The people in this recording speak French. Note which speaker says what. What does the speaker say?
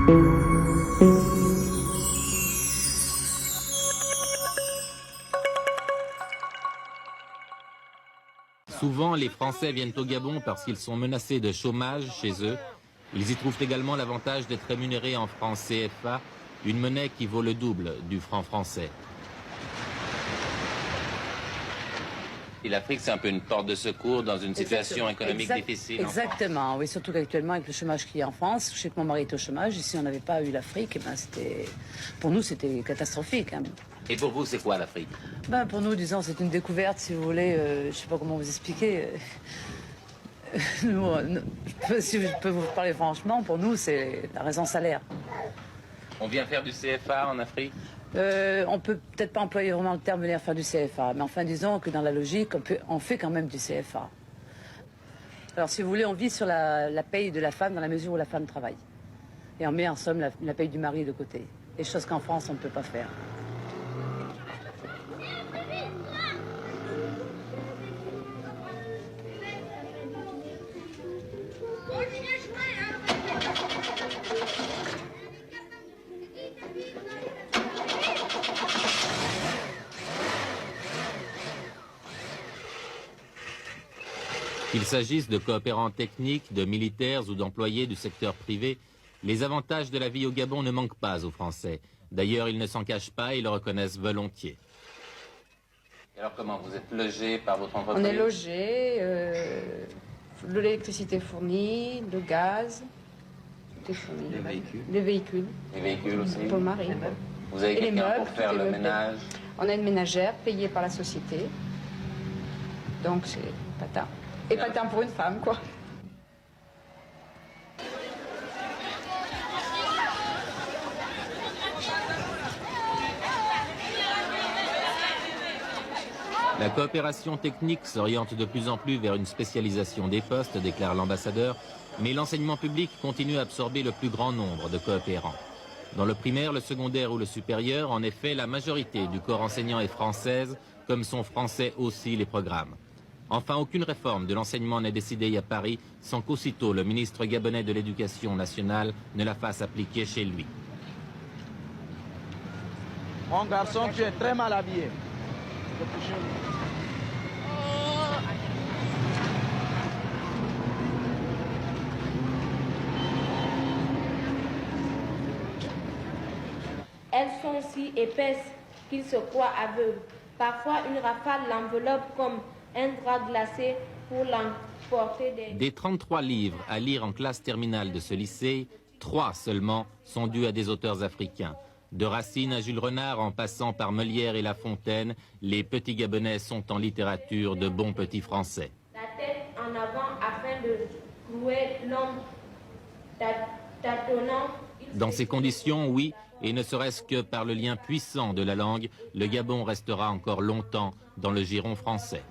Speaker 1: Souvent, les Français viennent au Gabon parce qu'ils sont menacés de chômage chez eux. Ils y trouvent également l'avantage d'être rémunérés en francs CFA, une monnaie qui vaut le double du franc français. Et l'Afrique, c'est un peu une porte de secours dans une situation économique difficile.
Speaker 2: Exactement, oui, surtout qu'actuellement, avec le chômage qu'il y a en France, je sais que mon mari est au chômage, et si on n'avait pas eu l'Afrique, pour nous, c'était catastrophique. Hein.
Speaker 1: Et pour vous, c'est quoi l'Afrique?
Speaker 2: Pour nous, disons, c'est une découverte, si vous voulez, je ne sais pas comment vous expliquer. Si je peux vous parler franchement, pour nous, c'est la raison salaire.
Speaker 1: On vient faire du CFA en Afrique?
Speaker 2: On peut peut-être pas employer vraiment le terme venir faire du CFA, mais enfin disons que dans la logique, on fait quand même du CFA. Alors si vous voulez, on vit sur la paye de la femme dans la mesure où la femme travaille. Et on met en somme la paye du mari de côté. Des choses qu'en France, on ne peut pas faire.
Speaker 1: Qu'il s'agisse de coopérants techniques, de militaires ou d'employés du secteur privé, les avantages de la vie au Gabon ne manquent pas aux Français. D'ailleurs, ils ne s'en cachent pas et le reconnaissent volontiers. Et alors comment? Vous êtes logé par votre entreprise?
Speaker 3: On est logé, l'électricité fournie, le gaz, tout est fourni.
Speaker 1: Les véhicules?
Speaker 3: Les véhicules.
Speaker 1: Les véhicules aussi?
Speaker 3: Pour le mari.
Speaker 1: Vous avez quelqu'un pour faire le ménage?
Speaker 3: On a une ménagère payée par la société. Donc c'est patin. Et patin pour une femme, quoi.
Speaker 1: La coopération technique s'oriente de plus en plus vers une spécialisation des postes, déclare l'ambassadeur, mais l'enseignement public continue à absorber le plus grand nombre de coopérants. Dans le primaire, le secondaire ou le supérieur, en effet, la majorité du corps enseignant est française, comme sont français aussi les programmes. Enfin, aucune réforme de l'enseignement n'est décidée à Paris sans qu'aussitôt le ministre gabonais de l'Éducation nationale ne la fasse appliquer chez lui.
Speaker 4: Mon garçon, tu es très mal habillé.
Speaker 5: Elles sont si épaisses qu'ils se croient aveugles. Parfois, une rafale l'enveloppe comme un drap glacé pour l'emporter
Speaker 1: Des 33 livres à lire en classe terminale de ce lycée, 3 seulement sont dus à des auteurs africains. De Racine à Jules Renard, en passant par Molière et La Fontaine, les petits Gabonais sont en littérature de bons petits Français.
Speaker 5: La tête en avant afin de clouer l'homme tâtonnant.
Speaker 1: Dans ces conditions, oui, et ne serait-ce que par le lien puissant de la langue, le Gabon restera encore longtemps dans le giron français.